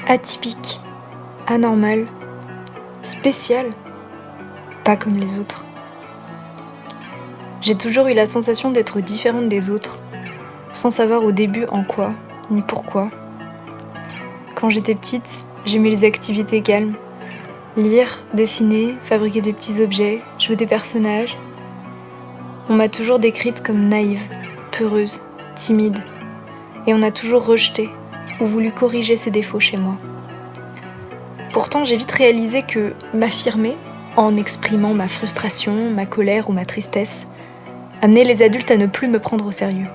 atypique, anormale, spéciale, pas comme les autres. J'ai toujours eu la sensation d'être différente des autres, sans savoir au début en quoi, ni pourquoi. Quand j'étais petite, j'aimais les activités calmes. Lire, dessiner, fabriquer des petits objets, jouer des personnages. On m'a toujours décrite comme naïve, peureuse, timide. Et on a toujours rejeté ou voulu corriger ces défauts chez moi. Pourtant, j'ai vite réalisé que m'affirmer, en exprimant ma frustration, ma colère ou ma tristesse, amenait les adultes à ne plus me prendre au sérieux.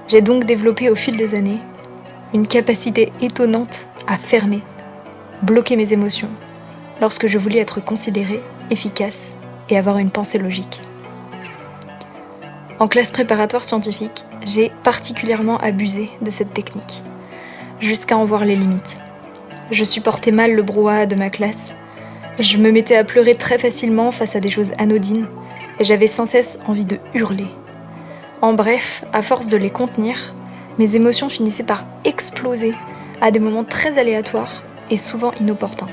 J'ai donc développé au fil des années une capacité étonnante à fermer, bloquer mes émotions, lorsque je voulais être considérée, efficace et avoir une pensée logique. En classe préparatoire scientifique, j'ai particulièrement abusé de cette technique, jusqu'à en voir les limites. Je supportais mal le brouhaha de ma classe, je me mettais à pleurer très facilement face à des choses anodines, et j'avais sans cesse envie de hurler. En bref, à force de les contenir, mes émotions finissaient par exploser à des moments très aléatoires et souvent inopportuns.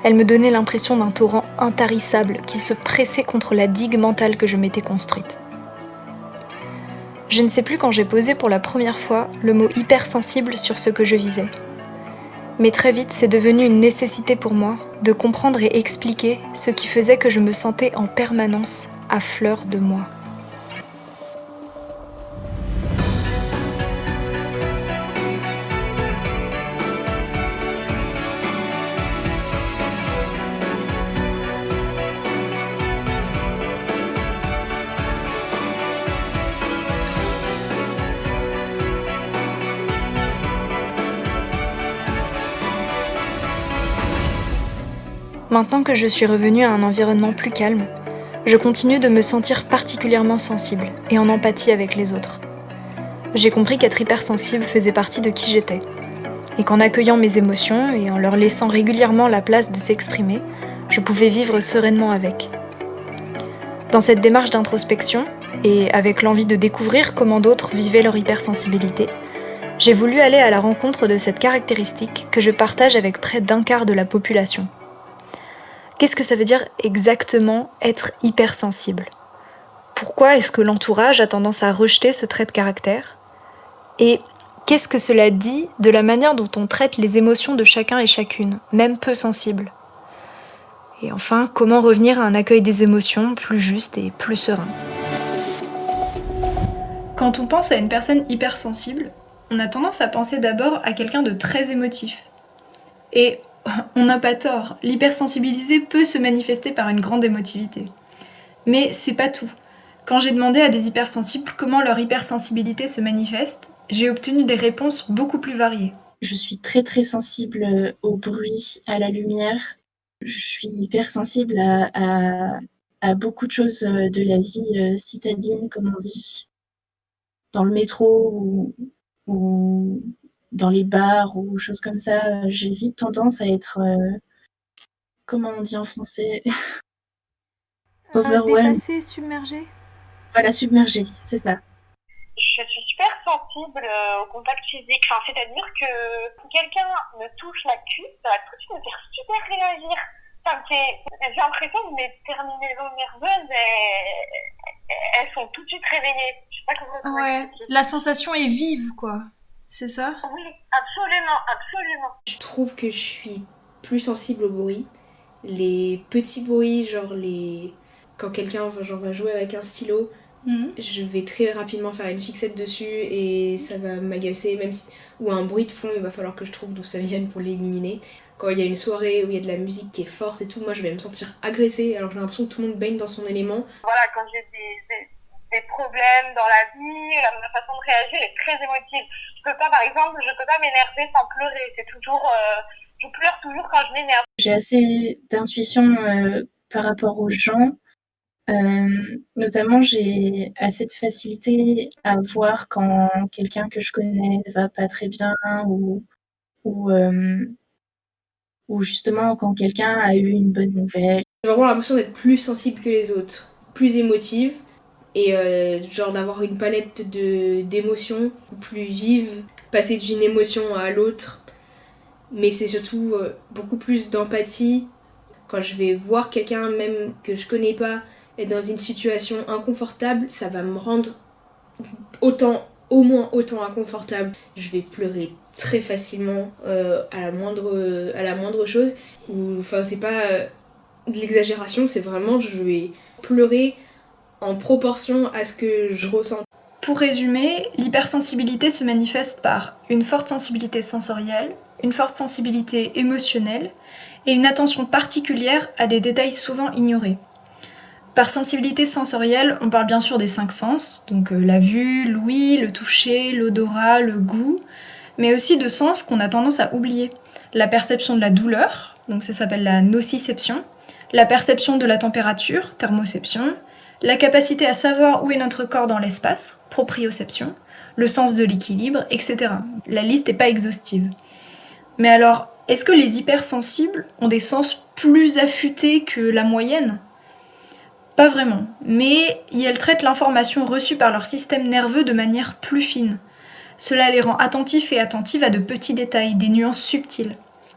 Elles me donnaient l'impression d'un torrent intarissable qui se pressait contre la digue mentale que je m'étais construite. Je ne sais plus quand j'ai posé pour la première fois le mot hypersensible sur ce que je vivais. Mais très vite, c'est devenu une nécessité pour moi de comprendre et expliquer ce qui faisait que je me sentais en permanence à fleur de moi. Maintenant que je suis revenue à un environnement plus calme, je continue de me sentir particulièrement sensible et en empathie avec les autres. J'ai compris qu'être hypersensible faisait partie de qui j'étais, et qu'en accueillant mes émotions et en leur laissant régulièrement la place de s'exprimer, je pouvais vivre sereinement avec. Dans cette démarche d'introspection, et avec l'envie de découvrir comment d'autres vivaient leur hypersensibilité, j'ai voulu aller à la rencontre de cette caractéristique que je partage avec près d'un quart de la population. Qu'est-ce que ça veut dire exactement être hypersensible ? Pourquoi est-ce que l'entourage a tendance à rejeter ce trait de caractère ? Et qu'est-ce que cela dit de la manière dont on traite les émotions de chacun et chacune, même peu sensibles ? Et enfin, comment revenir à un accueil des émotions plus juste et plus serein ? Quand on pense à une personne hypersensible, on a tendance à penser d'abord à quelqu'un de très émotif. Et on n'a pas tort, l'hypersensibilité peut se manifester par une grande émotivité. Mais c'est pas tout. Quand j'ai demandé à des hypersensibles comment leur hypersensibilité se manifeste, j'ai obtenu des réponses beaucoup plus variées. Je suis très très sensible au bruit, à la lumière. Je suis hypersensible à beaucoup de choses de la vie citadine, comme on dit. Dans le métro ou dans les bars ou choses comme ça, j'ai vite tendance à être, comment on dit en français? Overwhelmed. Dépassé, submergé. Voilà, submergée, c'est ça. Je suis super sensible au contact physique. Enfin, c'est-à-dire que si quelqu'un me touche la cuisse, ça va tout de suite me faire super réagir. J'ai l'impression que mes terminaisons nerveuses, elles sont tout de suite réveillées. Je sais pas comment expliquer. La sensation est vive, quoi. C'est ça ? Oui, absolument, absolument. Je trouve que je suis plus sensible au bruit. Les petits bruits, quand quelqu'un va jouer avec un stylo, je vais très rapidement faire une fixette dessus et ça va m'agacer, ou un bruit de fond, il va falloir que je trouve d'où ça vienne pour l'éliminer. Quand il y a une soirée où il y a de la musique qui est forte et tout, moi je vais me sentir agressée alors j'ai l'impression que tout le monde baigne dans son élément. Voilà, quand j'ai des problèmes dans la vie, ma façon de réagir est très émotive. Je peux pas m'énerver sans pleurer. C'est toujours, je pleure toujours quand je m'énerve. J'ai assez d'intuition par rapport aux gens. Notamment, j'ai assez de facilité à voir quand quelqu'un que je connais ne va pas très bien ou justement quand quelqu'un a eu une bonne nouvelle. J'ai vraiment l'impression d'être plus sensible que les autres, plus émotive et d'avoir une palette d'émotions plus vive, passer d'une émotion à l'autre mais c'est surtout beaucoup plus d'empathie. Quand je vais voir quelqu'un même que je connais pas être dans une situation inconfortable, ça va me rendre au moins autant inconfortable. Je vais pleurer très facilement à la moindre chose. Enfin, c'est pas de l'exagération, c'est vraiment je vais pleurer en proportion à ce que je ressens. Pour résumer, l'hypersensibilité se manifeste par une forte sensibilité sensorielle, une forte sensibilité émotionnelle et une attention particulière à des détails souvent ignorés. Par sensibilité sensorielle, on parle bien sûr des 5 sens, donc la vue, l'ouïe, le toucher, l'odorat, le goût, mais aussi de sens qu'on a tendance à oublier. La perception de la douleur, donc ça s'appelle la nociception, la perception de la température, thermoception, la capacité à savoir où est notre corps dans l'espace, proprioception, le sens de l'équilibre, etc. La liste n'est pas exhaustive. Mais alors, est-ce que les hypersensibles ont des sens plus affûtés que la moyenne ? Pas vraiment, mais elles traitent l'information reçue par leur système nerveux de manière plus fine. Cela les rend attentifs et attentives à de petits détails, des nuances subtiles.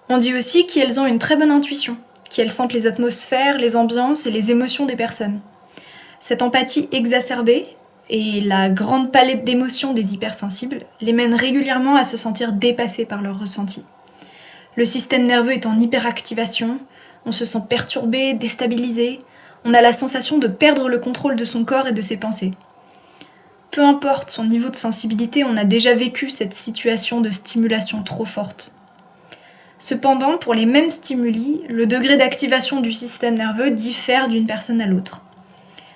On dit aussi qu'elles ont une très bonne intuition, qu'elles sentent les atmosphères, les ambiances et les émotions des personnes. Cette empathie exacerbée et la grande palette d'émotions des hypersensibles les mènent régulièrement à se sentir dépassés par leurs ressentis. Le système nerveux est en hyperactivation, on se sent perturbé, déstabilisé, on a la sensation de perdre le contrôle de son corps et de ses pensées. Peu importe son niveau de sensibilité, on a déjà vécu cette situation de stimulation trop forte. Cependant, pour les mêmes stimuli, le degré d'activation du système nerveux diffère d'une personne à l'autre.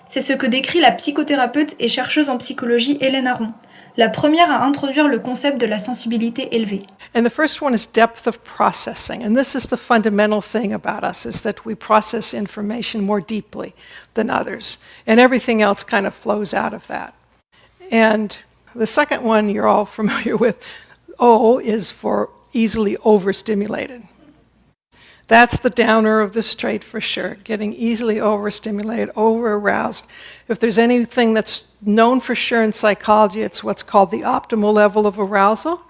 C'est ce que décrit la psychothérapeute et chercheuse en psychologie Hélène Aron, la première à introduire le concept de la sensibilité élevée. And the first one is depth of processing. And this is the fundamental thing about us, is that we process information more deeply than others. And everything else kind of flows out of that. And the second one you're all familiar with, O, is for easily overstimulated. That's the downer of the straight for sure, getting easily overstimulated, over-aroused. If there's anything that's known for sure in psychology, it's what's called the optimal level of arousal,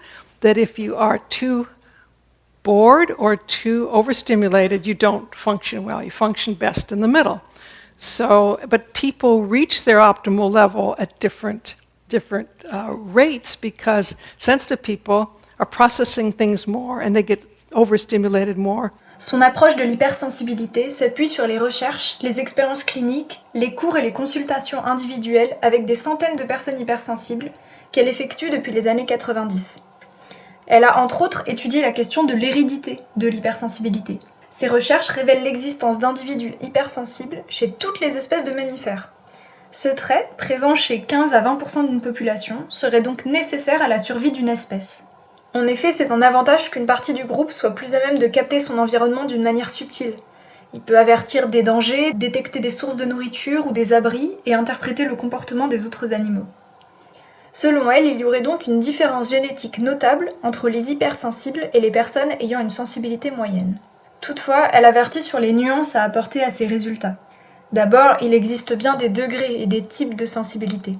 that if you are too bored or too overstimulated, you don't function well. You function best in the middle. So, but people reach their optimal level at different rates because sensitive people are processing things more and they get overstimulated more. Son approche de l'hypersensibilité s'appuie sur les recherches, les expériences cliniques, les cours et les consultations individuelles avec des centaines de personnes hypersensibles qu'elle effectue depuis les années 90. Elle a entre autres étudié la question de l'hérédité de l'hypersensibilité. Ces recherches révèlent l'existence d'individus hypersensibles chez toutes les espèces de mammifères. Ce trait, présent chez 15 à 20% d'une population, serait donc nécessaire à la survie d'une espèce. En effet, c'est un avantage qu'une partie du groupe soit plus à même de capter son environnement d'une manière subtile. Il peut avertir des dangers, détecter des sources de nourriture ou des abris et interpréter le comportement des autres animaux. Selon elle, il y aurait donc une différence génétique notable entre les hypersensibles et les personnes ayant une sensibilité moyenne. Toutefois, elle avertit sur les nuances à apporter à ces résultats. D'abord, il existe bien des degrés et des types de sensibilité.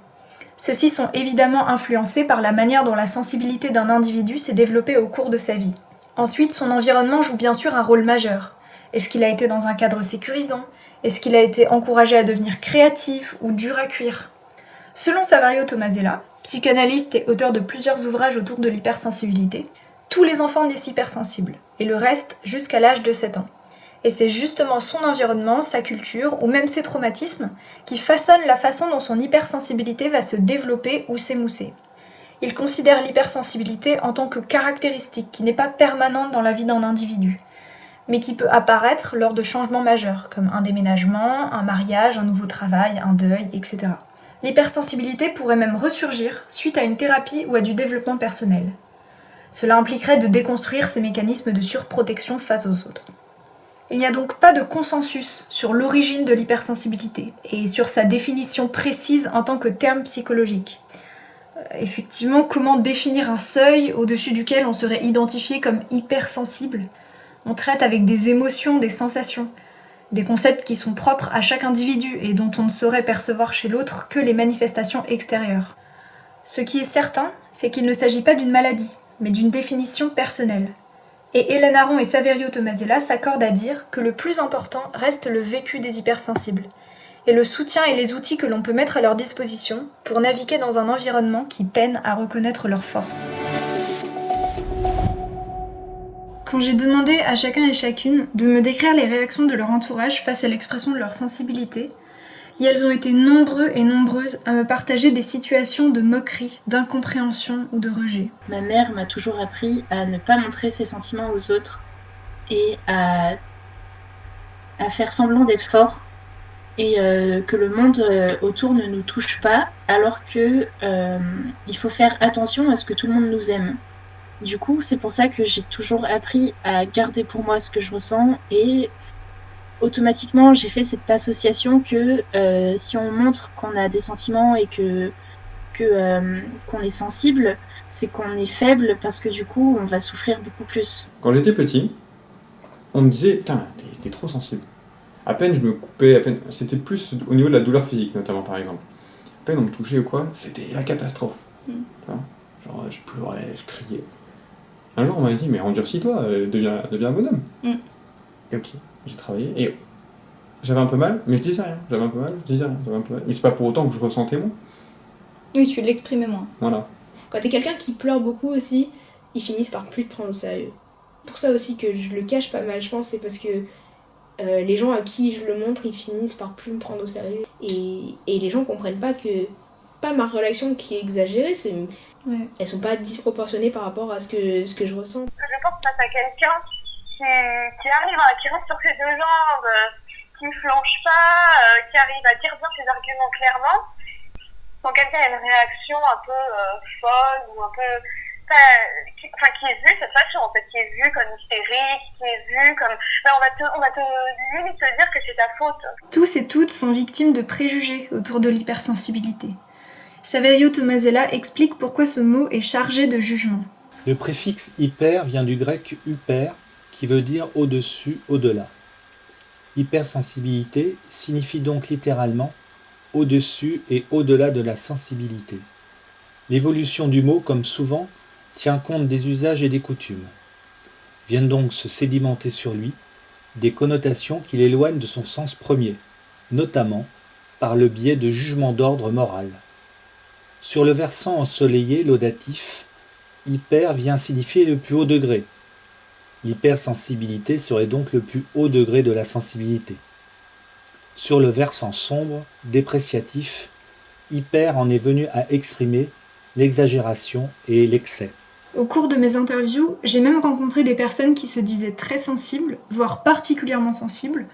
Ceux-ci sont évidemment influencés par la manière dont la sensibilité d'un individu s'est développée au cours de sa vie. Ensuite, son environnement joue bien sûr un rôle majeur. Est-ce qu'il a été dans un cadre sécurisant ? Est-ce qu'il a été encouragé à devenir créatif ou dur à cuire ? Selon Savario Tomasella, psychanalyste et auteur de plusieurs ouvrages autour de l'hypersensibilité, tous les enfants naissent hypersensibles, et le reste jusqu'à l'âge de 7 ans. Et c'est justement son environnement, sa culture, ou même ses traumatismes, qui façonnent la façon dont son hypersensibilité va se développer ou s'émousser. Il considère l'hypersensibilité en tant que caractéristique qui n'est pas permanente dans la vie d'un individu, mais qui peut apparaître lors de changements majeurs, comme un déménagement, un mariage, un nouveau travail, un deuil, etc. L'hypersensibilité pourrait même ressurgir suite à une thérapie ou à du développement personnel. Cela impliquerait de déconstruire ces mécanismes de surprotection face aux autres. Il n'y a donc pas de consensus sur l'origine de l'hypersensibilité et sur sa définition précise en tant que terme psychologique. Effectivement, comment définir un seuil au-dessus duquel on serait identifié comme hypersensible ? On traite avec des émotions, des sensations, des concepts qui sont propres à chaque individu et dont on ne saurait percevoir chez l'autre que les manifestations extérieures. Ce qui est certain, c'est qu'il ne s'agit pas d'une maladie, mais d'une définition personnelle. Et Hélène Aron et Saverio Tomasella s'accordent à dire que le plus important reste le vécu des hypersensibles, et le soutien et les outils que l'on peut mettre à leur disposition pour naviguer dans un environnement qui peine à reconnaître leurs forces. Quand j'ai demandé à chacun et chacune de me décrire les réactions de leur entourage face à l'expression de leur sensibilité, et elles ont été nombreux et nombreuses à me partager des situations de moquerie, d'incompréhension ou de rejet. Ma mère m'a toujours appris à ne pas montrer ses sentiments aux autres et à faire semblant d'être fort et que le monde autour ne nous touche pas, alors que il faut faire attention à ce que tout le monde nous aime. Du coup, c'est pour ça que j'ai toujours appris à garder pour moi ce que je ressens, et automatiquement j'ai fait cette association que si on montre qu'on a des sentiments et qu'on est sensible, c'est qu'on est faible, parce que du coup on va souffrir beaucoup plus. Quand j'étais petit, on me disait « Putain, t'es trop sensible ». À peine je me coupais, à peine, c'était plus au niveau de la douleur physique notamment par exemple. À peine on me touchait ou quoi, c'était la catastrophe. Tu vois, genre je pleurais, je criais. Un jour on m'a dit « Mais endurcis-toi, deviens un bonhomme ». Et ok, j'ai travaillé et j'avais un peu mal, mais je disais rien. J'avais un peu mal. Mais c'est pas pour autant que je ressentais moins. Oui, tu l'exprimais moins. Voilà. Quand t'es quelqu'un qui pleure beaucoup aussi, ils finissent par plus te prendre au sérieux. Pour ça aussi que je le cache pas mal, je pense, c'est parce que les gens à qui je le montre, ils finissent par plus me prendre au sérieux. Et les gens comprennent pas que, pas ma relation qui est exagérée, elles sont pas disproportionnées par rapport à ce que je ressens. Je pense face à quelqu'un qui arrive, qui reste sur ses deux jambes, qui flanche pas, qui arrive à dire bien ses arguments clairement. Quand quelqu'un a une réaction un peu folle ou un peu... qui est vu cette façon, en fait, qui est vu comme hystérique, qui est vu comme... on va te limite te dire que c'est ta faute. Tous et toutes sont victimes de préjugés autour de l'hypersensibilité. Saverio Tomasella explique pourquoi ce mot est chargé de jugement. Le préfixe hyper vient du grec hyper, qui veut dire au-dessus, au-delà. Hypersensibilité signifie donc littéralement au-dessus et au-delà de la sensibilité. L'évolution du mot, comme souvent, tient compte des usages et des coutumes. Viennent donc se sédimenter sur lui des connotations qui l'éloignent de son sens premier, notamment par le biais de jugements d'ordre moral. Sur le versant ensoleillé, laudatif, hyper vient signifier le plus haut degré. L'hypersensibilité serait donc le plus haut degré de la sensibilité. Sur le versant sombre, dépréciatif, hyper en est venu à exprimer l'exagération et l'excès. Au cours de mes interviews, j'ai même rencontré des personnes qui se disaient très sensibles, voire particulièrement sensibles,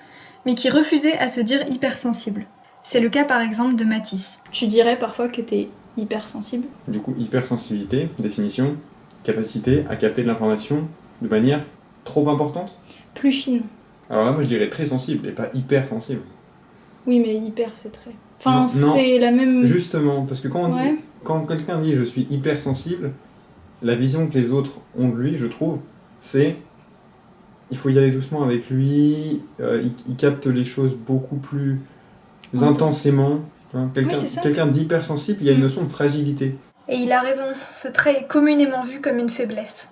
mais qui refusaient à se dire hypersensibles. C'est le cas par exemple de Mathis. Tu dirais parfois que t'es hypersensible. Du coup, hypersensibilité, définition, capacité à capter de l'information de manière trop importante. Plus fine. Alors là, moi je dirais très sensible et pas hypersensible. Oui, mais hyper, c'est très... Enfin, Non, c'est la même... Justement, parce que quand quelqu'un dit je suis hypersensible, la vision que les autres ont de lui, je trouve, c'est il faut y aller doucement avec lui, il capte les choses beaucoup plus intensément. Hein. Quelqu'un d'hypersensible, il y a une notion de fragilité. Et il a raison, ce trait est communément vu comme une faiblesse.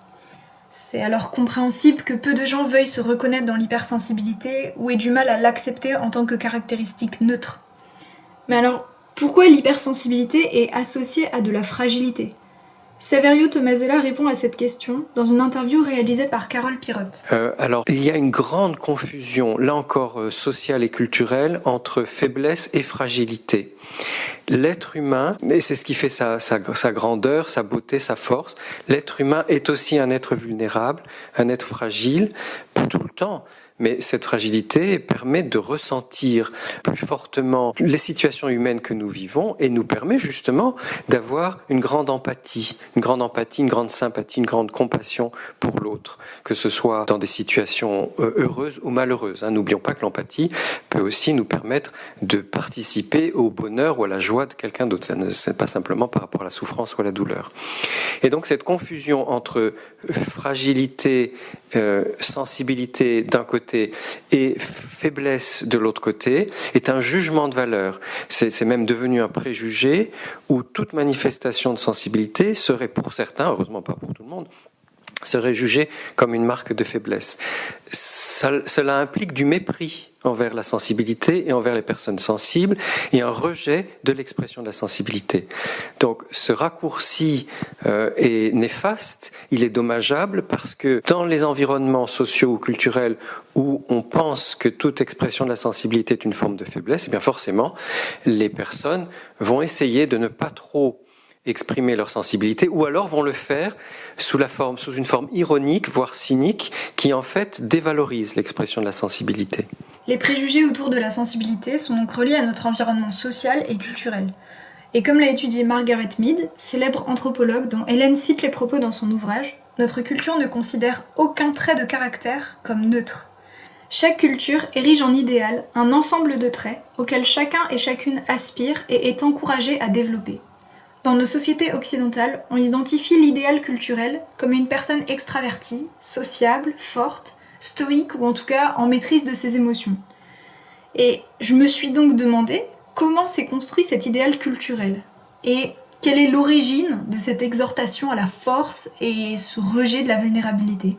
C'est alors compréhensible que peu de gens veuillent se reconnaître dans l'hypersensibilité ou aient du mal à l'accepter en tant que caractéristique neutre. Mais alors, pourquoi l'hypersensibilité est associée à de la fragilité ? Saverio Tomasella répond à cette question dans une interview réalisée par Carole Pirotte. Alors, il y a une grande confusion, là encore sociale et culturelle, entre faiblesse et fragilité. L'être humain, et c'est ce qui fait sa grandeur, sa beauté, sa force, l'être humain est aussi un être vulnérable, un être fragile, pas tout le temps. Mais cette fragilité permet de ressentir plus fortement les situations humaines que nous vivons et nous permet justement d'avoir une grande empathie, une grande sympathie, une grande compassion pour l'autre, que ce soit dans des situations heureuses ou malheureuses. N'oublions pas que l'empathie peut aussi nous permettre de participer au bonheur ou à la joie de quelqu'un d'autre. Ce n'est pas simplement par rapport à la souffrance ou à la douleur. Et donc cette confusion entre fragilité, sensibilité d'un côté et faiblesse de l'autre côté est un jugement de valeur. C'est même devenu un préjugé où toute manifestation de sensibilité serait pour certains, heureusement pas pour tout le monde, serait jugé comme une marque de faiblesse. Cela implique du mépris envers la sensibilité et envers les personnes sensibles et un rejet de l'expression de la sensibilité. Donc ce raccourci est néfaste, il est dommageable parce que dans les environnements sociaux ou culturels où on pense que toute expression de la sensibilité est une forme de faiblesse, eh bien forcément les personnes vont essayer de ne pas trop exprimer leur sensibilité, ou alors vont le faire sous une forme ironique, voire cynique, qui en fait dévalorise l'expression de la sensibilité. Les préjugés autour de la sensibilité sont donc reliés à notre environnement social et culturel. Et comme l'a étudié Margaret Mead, célèbre anthropologue dont Hélène cite les propos dans son ouvrage, notre culture ne considère aucun trait de caractère comme neutre. Chaque culture érige en idéal un ensemble de traits auxquels chacun et chacune aspire et est encouragé à développer. Dans nos sociétés occidentales, on identifie l'idéal culturel comme une personne extravertie, sociable, forte, stoïque ou en tout cas en maîtrise de ses émotions. Et je me suis donc demandé comment s'est construit cet idéal culturel et quelle est l'origine de cette exhortation à la force et ce rejet de la vulnérabilité.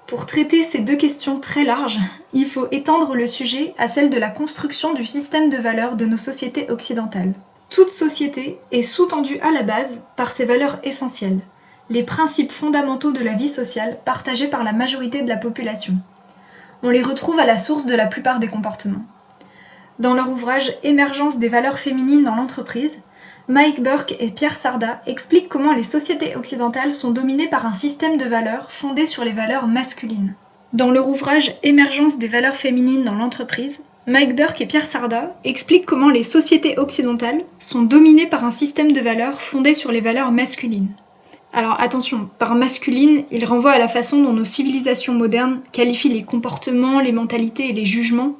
Pour traiter ces deux questions très larges, il faut étendre le sujet à celle de la construction du système de valeurs de nos sociétés occidentales. Toute société est sous-tendue à la base par ses valeurs essentielles, les principes fondamentaux de la vie sociale partagés par la majorité de la population. On les retrouve à la source de la plupart des comportements. Dans leur ouvrage « Émergence des valeurs féminines dans l'entreprise », Mike Burke et Pierre Sarda expliquent comment les sociétés occidentales sont dominées par un système de valeurs fondé sur les valeurs masculines. Dans leur ouvrage « Émergence des valeurs féminines dans l'entreprise », Mike Burke et Pierre Sarda expliquent comment les sociétés occidentales sont dominées par un système de valeurs fondé sur les valeurs masculines. Alors attention, par masculine, il renvoie à la façon dont nos civilisations modernes qualifient les comportements, les mentalités et les jugements,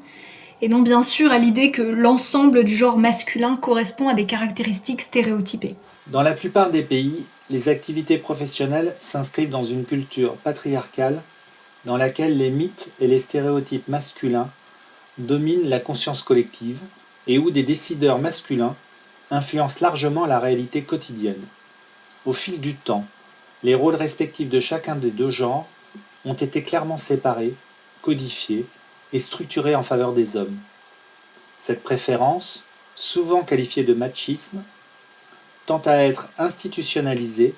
et non bien sûr à l'idée que l'ensemble du genre masculin correspond à des caractéristiques stéréotypées. Dans la plupart des pays, les activités professionnelles s'inscrivent dans une culture patriarcale dans laquelle les mythes et les stéréotypes masculins dominent la conscience collective et où des décideurs masculins influencent largement la réalité quotidienne. Au fil du temps, les rôles respectifs de chacun des deux genres ont été clairement séparés, codifiés et structurés en faveur des hommes. Cette préférence, souvent qualifiée de machisme, tend à être institutionnalisée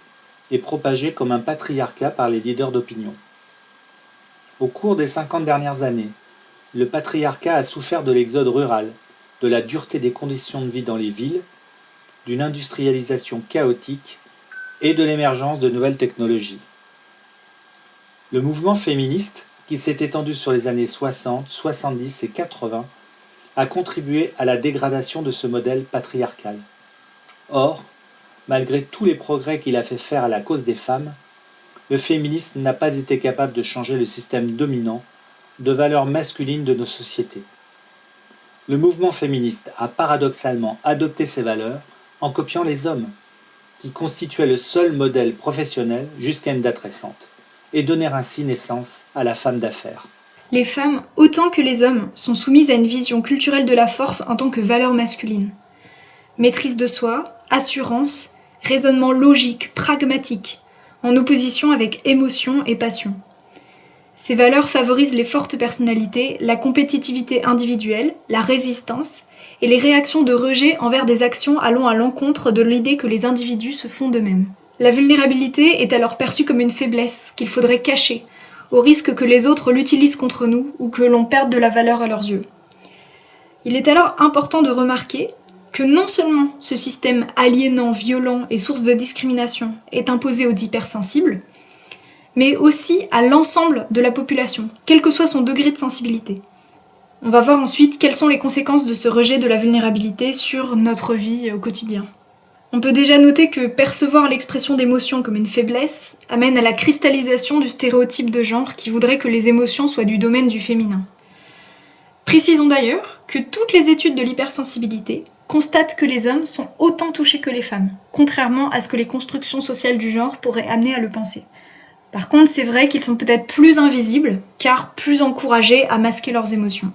et propagée comme un patriarcat par les leaders d'opinion. Au cours des 50 dernières années, le patriarcat a souffert de l'exode rural, de la dureté des conditions de vie dans les villes, d'une industrialisation chaotique et de l'émergence de nouvelles technologies. Le mouvement féministe, qui s'est étendu sur les années 60, 70 et 80, a contribué à la dégradation de ce modèle patriarcal. Or, malgré tous les progrès qu'il a fait faire à la cause des femmes, le féminisme n'a pas été capable de changer le système dominant de valeurs masculines de nos sociétés. Le mouvement féministe a paradoxalement adopté ces valeurs en copiant les hommes, qui constituaient le seul modèle professionnel jusqu'à une date récente, et donner ainsi naissance à la femme d'affaires. Les femmes, autant que les hommes, sont soumises à une vision culturelle de la force en tant que valeur masculine. Maîtrise de soi, assurance, raisonnement logique, pragmatique, en opposition avec émotion et passion. Ces valeurs favorisent les fortes personnalités, la compétitivité individuelle, la résistance et les réactions de rejet envers des actions allant à l'encontre de l'idée que les individus se font d'eux-mêmes. La vulnérabilité est alors perçue comme une faiblesse qu'il faudrait cacher, au risque que les autres l'utilisent contre nous ou que l'on perde de la valeur à leurs yeux. Il est alors important de remarquer que non seulement ce système aliénant, violent et source de discrimination est imposé aux hypersensibles, mais aussi à l'ensemble de la population, quel que soit son degré de sensibilité. On va voir ensuite quelles sont les conséquences de ce rejet de la vulnérabilité sur notre vie au quotidien. On peut déjà noter que percevoir l'expression d'émotions comme une faiblesse amène à la cristallisation du stéréotype de genre qui voudrait que les émotions soient du domaine du féminin. Précisons d'ailleurs que toutes les études de l'hypersensibilité constatent que les hommes sont autant touchés que les femmes, contrairement à ce que les constructions sociales du genre pourraient amener à le penser. Par contre, c'est vrai qu'ils sont peut-être plus invisibles, car plus encouragés à masquer leurs émotions.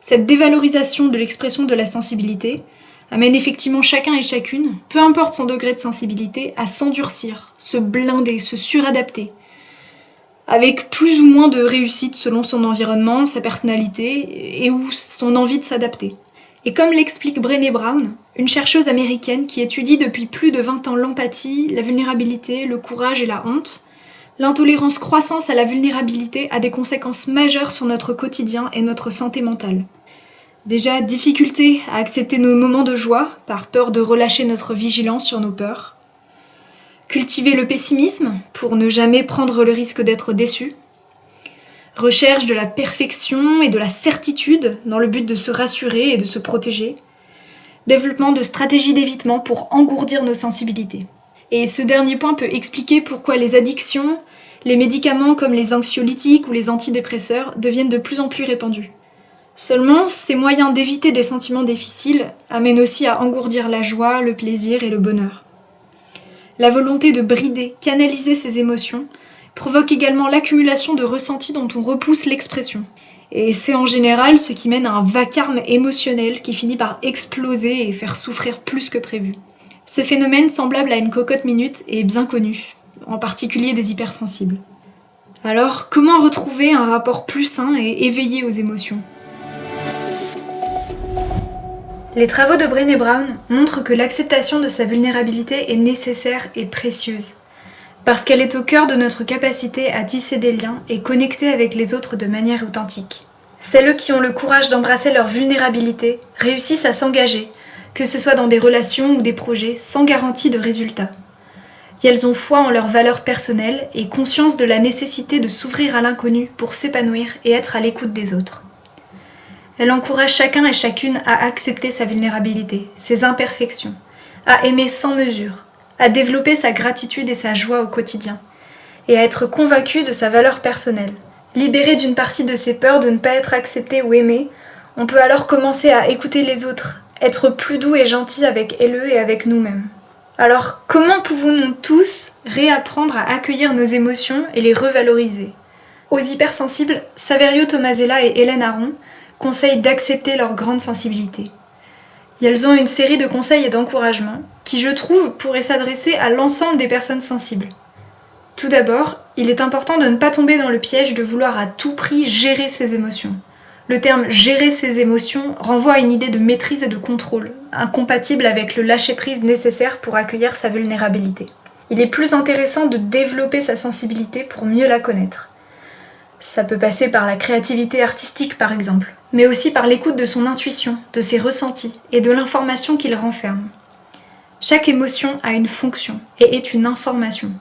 Cette dévalorisation de l'expression de la sensibilité amène effectivement chacun et chacune, peu importe son degré de sensibilité, à s'endurcir, se blinder, se suradapter, avec plus ou moins de réussite selon son environnement, sa personnalité et ou son envie de s'adapter. Et comme l'explique Brené Brown, une chercheuse américaine qui étudie depuis plus de 20 ans l'empathie, la vulnérabilité, le courage et la honte, l'intolérance croissante à la vulnérabilité a des conséquences majeures sur notre quotidien et notre santé mentale. Déjà, difficulté à accepter nos moments de joie, par peur de relâcher notre vigilance sur nos peurs. Cultiver le pessimisme, pour ne jamais prendre le risque d'être déçu. Recherche de la perfection et de la certitude, dans le but de se rassurer et de se protéger. Développement de stratégies d'évitement pour engourdir nos sensibilités. Et ce dernier point peut expliquer pourquoi les addictions, les médicaments comme les anxiolytiques ou les antidépresseurs deviennent de plus en plus répandus. Seulement, ces moyens d'éviter des sentiments difficiles amènent aussi à engourdir la joie, le plaisir et le bonheur. La volonté de brider, canaliser ces émotions provoque également l'accumulation de ressentis dont on repousse l'expression. Et c'est en général ce qui mène à un vacarme émotionnel qui finit par exploser et faire souffrir plus que prévu. Ce phénomène semblable à une cocotte minute est bien connu, en particulier des hypersensibles. Alors, comment retrouver un rapport plus sain et éveillé aux émotions ? Les travaux de Brené Brown montrent que l'acceptation de sa vulnérabilité est nécessaire et précieuse, parce qu'elle est au cœur de notre capacité à tisser des liens et connecter avec les autres de manière authentique. Celles qui ont le courage d'embrasser leur vulnérabilité réussissent à s'engager, que ce soit dans des relations ou des projets, sans garantie de résultat. Et elles ont foi en leurs valeurs personnelles et conscience de la nécessité de s'ouvrir à l'inconnu pour s'épanouir et être à l'écoute des autres. Elle encourage chacun et chacune à accepter sa vulnérabilité, ses imperfections, à aimer sans mesure, à développer sa gratitude et sa joie au quotidien, et à être convaincue de sa valeur personnelle. Libérée d'une partie de ses peurs de ne pas être accepté ou aimé, on peut alors commencer à écouter les autres, être plus doux et gentil avec eux et avec nous-mêmes. Alors, comment pouvons-nous tous réapprendre à accueillir nos émotions et les revaloriser ? Aux hypersensibles, Saverio Tomasella et Hélène Aron conseillent d'accepter leur grande sensibilité. Et elles ont une série de conseils et d'encouragements qui, je trouve, pourraient s'adresser à l'ensemble des personnes sensibles. Tout d'abord, il est important de ne pas tomber dans le piège de vouloir à tout prix gérer ses émotions. Le terme « gérer ses émotions » renvoie à une idée de maîtrise et de contrôle, incompatible avec le lâcher-prise nécessaire pour accueillir sa vulnérabilité. Il est plus intéressant de développer sa sensibilité pour mieux la connaître. Ça peut passer par la créativité artistique par exemple, mais aussi par l'écoute de son intuition, de ses ressentis et de l'information qu'il renferme. Chaque émotion a une fonction et est une information.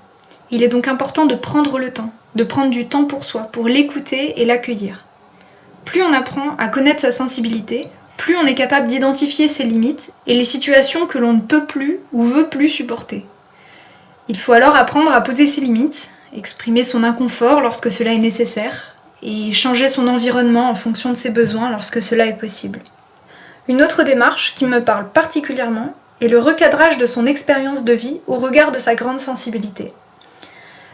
Il est donc important de prendre le temps, de prendre du temps pour soi, pour l'écouter et l'accueillir. Plus on apprend à connaître sa sensibilité, plus on est capable d'identifier ses limites et les situations que l'on ne peut plus ou veut plus supporter. Il faut alors apprendre à poser ses limites, exprimer son inconfort lorsque cela est nécessaire, et changer son environnement en fonction de ses besoins lorsque cela est possible. Une autre démarche qui me parle particulièrement est le recadrage de son expérience de vie au regard de sa grande sensibilité.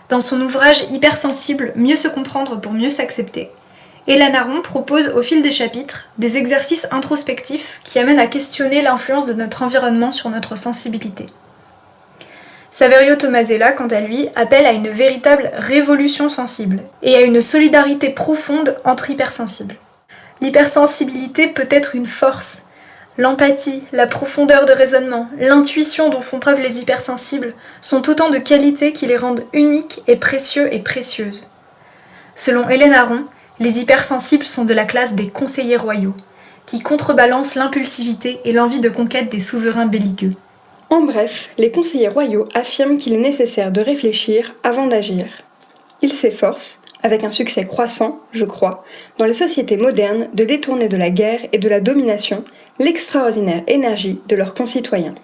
Dans son ouvrage Hypersensible, mieux se comprendre pour mieux s'accepter, Hélène Aron propose au fil des chapitres des exercices introspectifs qui amènent à questionner l'influence de notre environnement sur notre sensibilité. Saverio Tomasella, quant à lui, appelle à une véritable révolution sensible et à une solidarité profonde entre hypersensibles. L'hypersensibilité peut être une force. L'empathie, la profondeur de raisonnement, l'intuition dont font preuve les hypersensibles sont autant de qualités qui les rendent uniques et précieux et précieuses. Selon Hélène Aron, les hypersensibles sont de la classe des conseillers royaux, qui contrebalancent l'impulsivité et l'envie de conquête des souverains belliqueux. En bref, les conseillers royaux affirment qu'il est nécessaire de réfléchir avant d'agir. Ils s'efforcent, avec un succès croissant, je crois, dans les sociétés modernes, de détourner de la guerre et de la domination l'extraordinaire énergie de leurs concitoyens.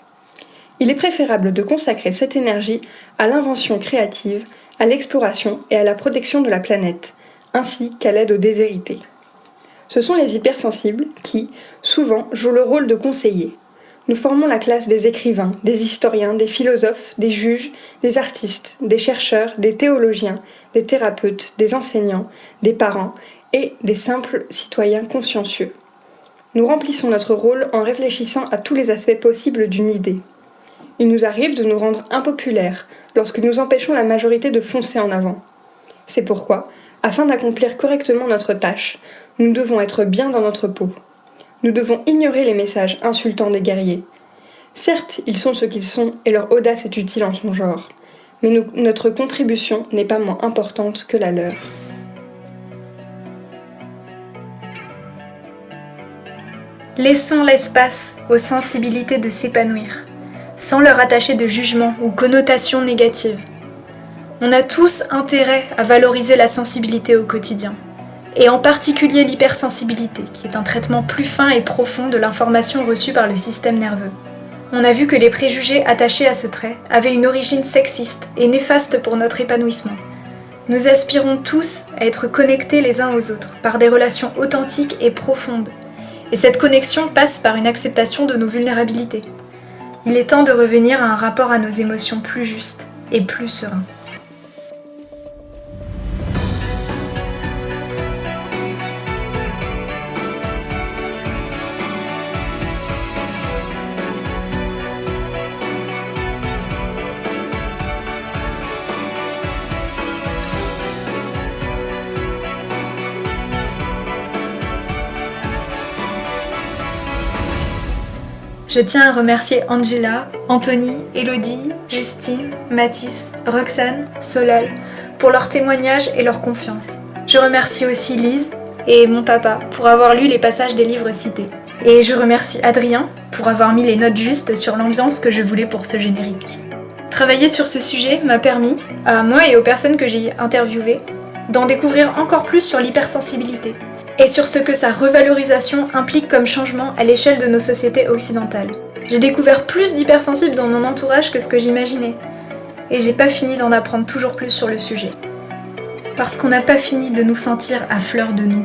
Il est préférable de consacrer cette énergie à l'invention créative, à l'exploration et à la protection de la planète, ainsi qu'à l'aide aux déshérités. Ce sont les hypersensibles qui, souvent, jouent le rôle de conseillers. Nous formons la classe des écrivains, des historiens, des philosophes, des juges, des artistes, des chercheurs, des théologiens, des thérapeutes, des enseignants, des parents et des simples citoyens consciencieux. Nous remplissons notre rôle en réfléchissant à tous les aspects possibles d'une idée. Il nous arrive de nous rendre impopulaires lorsque nous empêchons la majorité de foncer en avant. C'est pourquoi, afin d'accomplir correctement notre tâche, nous devons être bien dans notre peau. Nous devons ignorer les messages insultants des guerriers. Certes, ils sont ce qu'ils sont et leur audace est utile en son genre, mais notre contribution n'est pas moins importante que la leur. Laissons l'espace aux sensibilités de s'épanouir, sans leur attacher de jugement ou connotation négative. On a tous intérêt à valoriser la sensibilité au quotidien, et en particulier l'hypersensibilité, qui est un traitement plus fin et profond de l'information reçue par le système nerveux. On a vu que les préjugés attachés à ce trait avaient une origine sexiste et néfaste pour notre épanouissement. Nous aspirons tous à être connectés les uns aux autres par des relations authentiques et profondes, et cette connexion passe par une acceptation de nos vulnérabilités. Il est temps de revenir à un rapport à nos émotions plus juste et plus serein. Je tiens à remercier Angela, Anthony, Elodie, Justine, Mathis, Roxane, Solal pour leurs témoignages et leur confiance. Je remercie aussi Lise et mon papa pour avoir lu les passages des livres cités. Et je remercie Adrien pour avoir mis les notes justes sur l'ambiance que je voulais pour ce générique. Travailler sur ce sujet m'a permis, à moi et aux personnes que j'ai interviewées, d'en découvrir encore plus sur l'hypersensibilité et sur ce que sa revalorisation implique comme changement à l'échelle de nos sociétés occidentales. J'ai découvert plus d'hypersensibles dans mon entourage que ce que j'imaginais, et j'ai pas fini d'en apprendre toujours plus sur le sujet. Parce qu'on n'a pas fini de nous sentir à fleur de nous.